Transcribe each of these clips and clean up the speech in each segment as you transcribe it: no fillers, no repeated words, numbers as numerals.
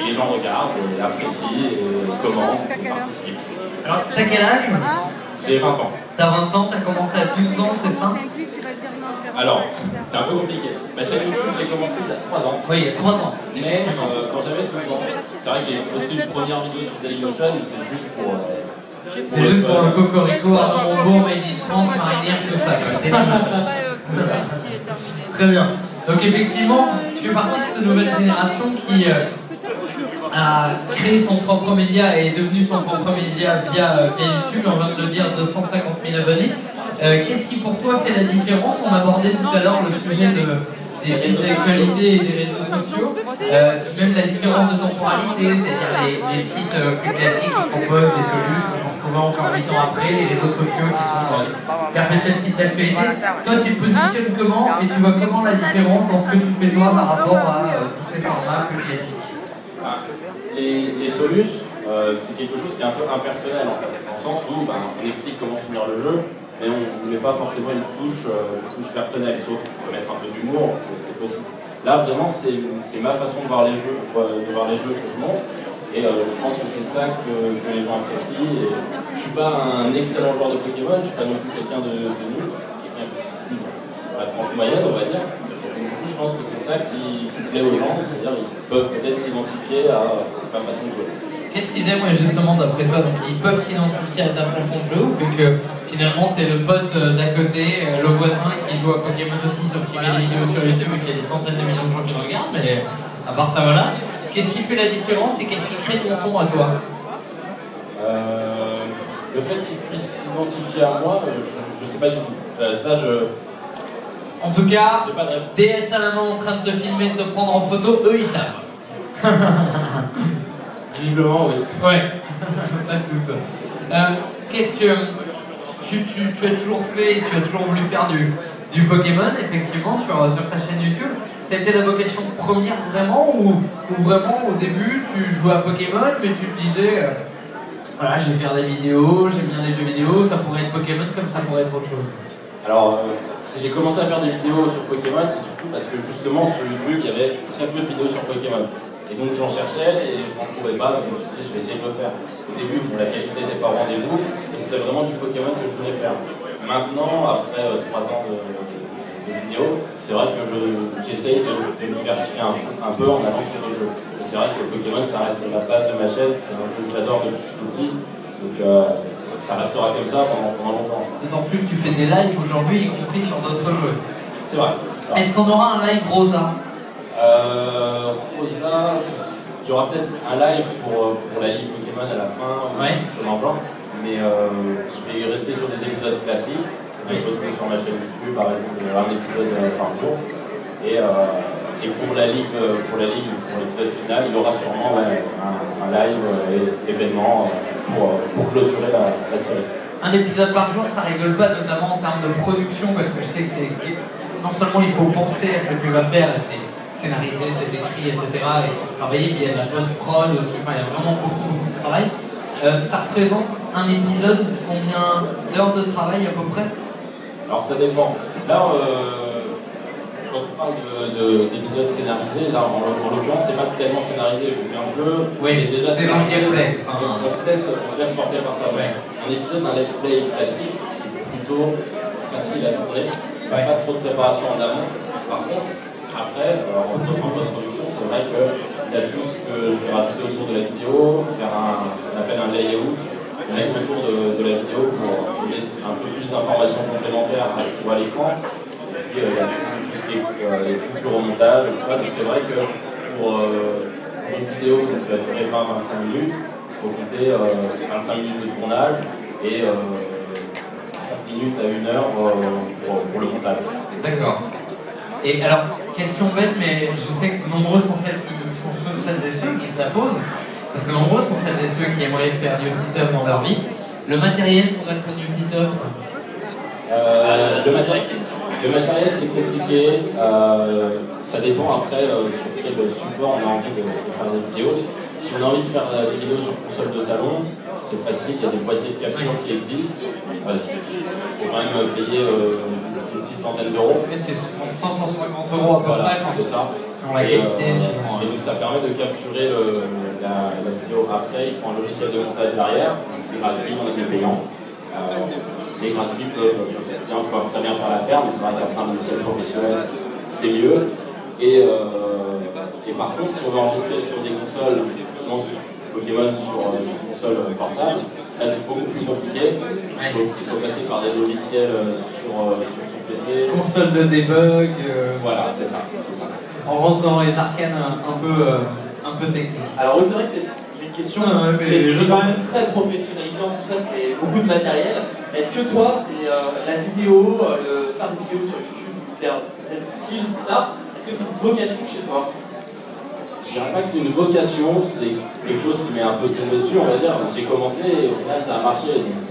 Et les gens regardent, et apprécient, et commentent, et participent. Alors, t'as quel âge? J'ai 20 ans. T'as 20 ans, t'as commencé à 12 ans, c'est ça? Alors, c'est un peu compliqué. Ma chaîne YouTube, je l'ai commencé il y a 3 ans. Oui, il y a 3 ans. Mais quand j'avais 12 ans, c'est vrai que j'ai posté une première vidéo sur Dailymotion, c'était juste pour... C'est juste pour le cocorico, Arnaud Montebourg, Made in France, marinière, tout ça. C'est ça. Très bien. Donc effectivement, tu fais partie de cette nouvelle génération qui a créé son propre média et est devenu son propre média via YouTube. On vient de le dire, 250 000 abonnés. Qu'est-ce qui pour toi fait la différence? On abordait tout à l'heure le sujet des sites d'actualité et des réseaux sociaux, même la différence de temporalité, c'est-à-dire les sites plus classiques qui proposent des solutions qu'on retrouve encore 8 ans après, les réseaux sociaux qui sont perpétuels sites d'actualité. Toi, tu te positionnes comment et tu vois comment la différence dans ce que tu fais toi par rapport à ces formats plus classiques? Les solutions, c'est quelque chose qui est un peu impersonnel en fait, dans le sens où on explique comment finir le jeu, mais on ne met pas forcément une touche personnelle, sauf qu'on peut mettre un peu d'humour, c'est possible. Là, vraiment, c'est ma façon de voir les jeux, que je montre, et je pense que c'est ça que les gens apprécient. Et je ne suis pas un excellent joueur de Pokémon, je ne suis pas non plus quelqu'un de nul, je suis quelqu'un qui se situe dans la tranche moyenne, on va dire. Donc, du coup, je pense que c'est ça qui plaît aux gens, c'est-à-dire qu'ils peuvent peut-être s'identifier à ma façon de jouer. Qu'est-ce qu'ils aiment justement d'après toi? Donc ils peuvent s'identifier à ta façon de jouer, vu que finalement t'es le pote d'à côté, le voisin qui joue à Pokémon aussi, sauf qu'il met des vidéos sur YouTube et qu'il y a des centaines de millions de gens qui le regardent, mais à part ça voilà. Qu'est-ce qui fait la différence et qu'est-ce qui crée ton ton à toi? Le fait qu'ils puissent s'identifier à moi, je sais pas du tout. En tout cas, DS à la main en train de te filmer, de te prendre en photo, eux ils savent. Visiblement, oui. Ouais, pas de doute. Qu'est-ce que tu as toujours fait et tu as toujours voulu faire du Pokémon, effectivement, sur ta chaîne YouTube? Ça a été la vocation première vraiment ou vraiment au début tu jouais à Pokémon mais tu te disais voilà, je vais faire des vidéos, j'aime bien les jeux vidéo, ça pourrait être Pokémon comme ça pourrait être autre chose? Alors, si j'ai commencé à faire des vidéos sur Pokémon, c'est surtout parce que justement sur YouTube il y avait très peu de vidéos sur Pokémon. Et donc j'en cherchais et je n'en trouvais pas, donc je me suis dit je vais essayer de le faire. Au début, la qualité n'était pas au rendez-vous et c'était vraiment du Pokémon que je voulais faire. Maintenant, après 3 ans de vidéos, c'est vrai que j'essaye de me diversifier un peu en allant sur d'autres jeux. Et c'est vrai que Pokémon, ça reste la base de ma chaîne, c'est un jeu que j'adore depuis que je suis tout petit. Donc ça restera comme ça pendant longtemps. D'autant plus que tu fais des lives aujourd'hui, y compris sur d'autres jeux. C'est vrai. Est-ce qu'on aura un live Rosa? Rosa, il y aura peut-être un live pour la ligue Pokémon à la fin, sur l'emploi, mais je vais rester sur des épisodes classiques. Je vais poster sur ma chaîne YouTube, par exemple, un épisode par jour. Et pour la ligue, pour l'épisode final, il y aura sûrement un live événement pour clôturer la série. Un épisode par jour, ça rigole pas, notamment en termes de production, parce que je sais que c'est non seulement il faut penser à ce que tu vas faire, c'est scénarisé, c'est écrit, etc. et c'est travaillé, mais il y a de la post-prod aussi, enfin, il y a vraiment beaucoup de travail. Ça représente un épisode, combien d'heures de travail à peu près? Alors ça dépend. Là, quand on parle d'épisodes scénarisés, là en l'occurrence c'est pas tellement scénarisé, vu qu'un jeu est déjà scénarisé. On se laisse porter par ça. Ouais. Un épisode d'un let's play classique, c'est plutôt facile à tourner, pas trop de préparation en amont. Par contre, après, en post-production, c'est vrai qu'il y a tout ce que je vais rajouter autour de la vidéo, faire ce qu'on appelle un layout, mettre autour de la vidéo pour donner un peu plus d'informations complémentaires à l'écran. Et puis il y a tout ce qui est les coupures au montage, tout ça. Donc c'est vrai que pour une vidéo qui va durer 20-25 minutes, il faut compter 25 minutes de tournage et 30 minutes à 1 heure pour le montage. D'accord. Et alors, question bête, mais je sais que nombreux sont celles et ceux qui se la posent, parce que nombreux sont celles et ceux qui aimeraient faire du Titeuf dans leur vie. Le matériel pour être du Titeuf? Le matériel c'est compliqué, ça dépend après sur quel support on a envie de faire des vidéos. Si on a envie de faire des vidéos sur console de salon, c'est facile, il y a des boîtiers de capture qui existent. Il faut quand même payer une petite centaine d'euros. C'est 100-150 € à peu près. C'est ça. la qualité, et donc ça permet de capturer la vidéo après. Il faut un logiciel de montage derrière, qui est gratuit, on a des payants. Les gratuits peuvent très bien faire l'affaire, mais c'est vrai qu'après un logiciel professionnel, c'est mieux. Et par contre, si on veut enregistrer sur des consoles, justement sur Pokémon sur console portable, là c'est beaucoup plus compliqué. Il faut passer par des logiciels sur son PC. Console de debug. Voilà, c'est ça. On rentre dans les arcanes un peu techniques. Alors oui, c'est vrai que c'est une question, c'est quand même très professionnalisant, tout ça, c'est beaucoup de matériel. Est-ce que toi, c'est la vidéo, faire des vidéos sur YouTube, faire peut-être du film plus tard, est-ce que c'est une vocation chez toi? Je dirais pas que c'est une vocation, c'est quelque chose qui m'est un peu tombé dessus, on va dire. J'ai commencé et au final ça a marché, donc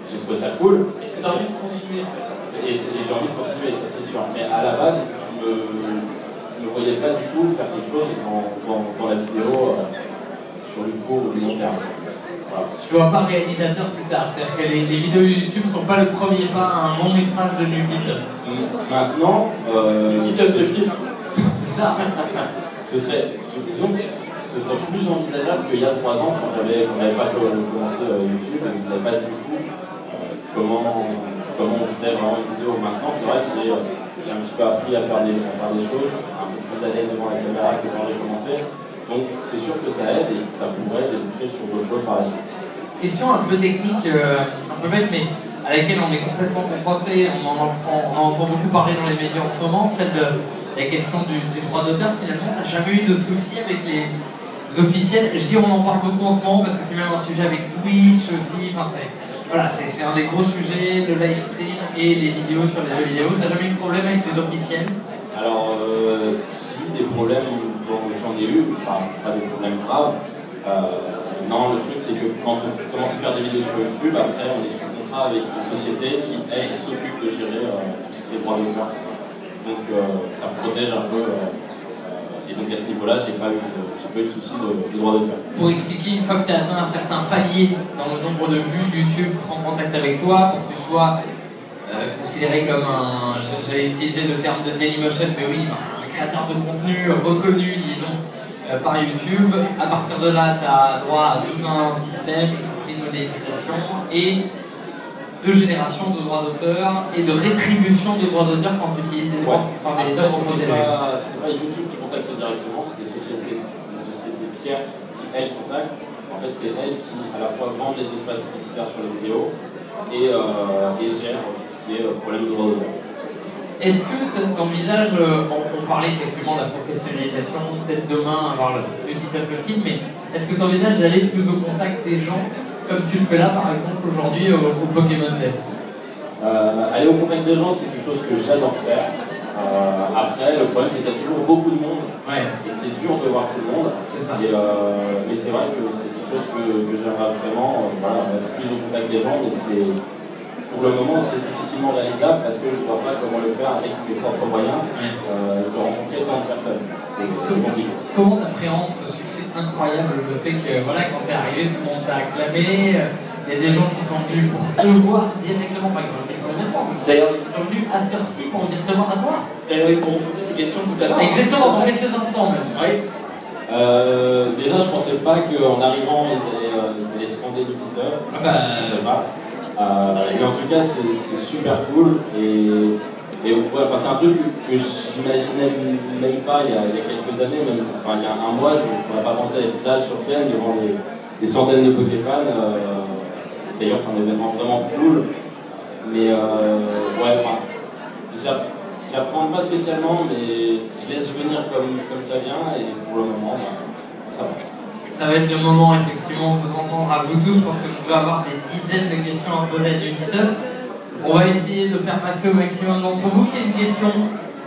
j'ai trouvé ça cool. Est-ce que tu as envie de continuer en fait? Et j'ai envie de continuer, ça c'est sûr. Mais à la base, je ne voyais pas du tout faire quelque chose dans la vidéo sur le court ou le long terme. Voilà. Tu ne vois pas réalisateur plus tard, c'est-à-dire que les vidéos YouTube ne sont pas le premier pas à un long métrage de Nubit. Maintenant, c'est ça. Disons que ce serait plus envisageable qu'il y a 3 ans, quand n'avait pas commencé YouTube, on ne savait pas du tout comment on faisait vraiment une vidéo. Maintenant, c'est vrai que j'ai un petit peu appris à faire des choses, un peu plus à l'aise devant la caméra que quand j'ai commencé. Donc c'est sûr que ça aide et ça pourrait déboucher sur d'autres choses par la suite. Question un peu technique, un peu bête, mais à laquelle on est complètement confronté, on en entend beaucoup parler dans les médias en ce moment, celle de la question du droit d'auteur. Finalement, t'as jamais eu de soucis avec les officiels? Je dis on en parle beaucoup en ce moment parce que c'est même un sujet avec Twitch aussi, enfin c'est un des gros sujets, le live stream et les vidéos sur les jeux vidéo. T'as jamais eu de problème avec les officiels? Alors, si, des problèmes, j'en ai eu, enfin, pas des problèmes graves. Non, le truc c'est que quand on commence à faire des vidéos sur YouTube, après on est sous contrat avec une société qui, elle, s'occupe de gérer tout ce qui est droit d'auteur, tout ça. Donc ça me protège un peu. Et donc à ce niveau-là, j'ai pas eu de soucis de droit d'auteur. Pour expliquer, une fois que tu as atteint un certain palier dans le nombre de vues, YouTube prend contact avec toi pour que tu sois considéré comme un, j'allais utiliser le terme de Dailymotion, mais oui, un créateur de contenu reconnu, disons, par YouTube. À partir de là, tu as droit à tout un système, y compris de monétisation et de génération de droits d'auteur et de rétribution de droits d'auteur quand tu utilises des droits, enfin des œuvres protégées. C'est pas YouTube qui contacte directement, c'est des sociétés tierces qui, elles, contactent. En fait, c'est elles qui, à la fois, vendent les espaces publicitaires sur les vidéos et gèrent tout ce qui est problème de droits d'auteur. Est-ce que tu envisages, on parlait effectivement de la professionnalisation, peut-être demain avoir le petit œuf le film, mais est-ce que tu envisages d'aller plus au contact des gens comme tu le fais là par exemple aujourd'hui au Pokémon Day? Aller au contact des gens, c'est quelque chose que j'adore faire. Après, le problème c'est qu'il y a toujours beaucoup de monde et c'est dur de voir tout le monde. Mais c'est vrai que c'est quelque chose que j'aimerais vraiment être plus au contact des gens, mais pour le moment c'est difficilement réalisable parce que je ne vois pas comment le faire avec mes propres moyens de rencontrer tant de personnes. C'est compliqué. Comment tu appréhendes ce succès incroyable, le fait que quand tu es arrivé, tout le monde t'a acclamé, il y a des gens qui sont venus pour te voir directement, par exemple, d'ailleurs ils sont venus à cette heure-ci pour venir te voir à toi. D'ailleurs ils pourront poser des questions tout à l'heure. Exactement, dans quelques instants même. Déjà je pensais pas qu'en arrivant ils allaient scander du petit œuf, je sais pas. Mais en tout cas c'est super cool et c'est un truc que j'imaginais même pas il y a quelques années, même, il y a un mois je n'aurais pas pensé être là sur scène devant des centaines de Pokéfans. D'ailleurs c'est un événement vraiment cool, mais j'apprends pas spécialement, mais je laisse venir comme ça vient et pour le moment ça va. Ça va être le moment effectivement de vous entendre à vous tous parce que vous pouvez avoir des dizaines de questions à poser à l'éditeur. On va essayer de faire passer au maximum d'entre vous. Qui a une question?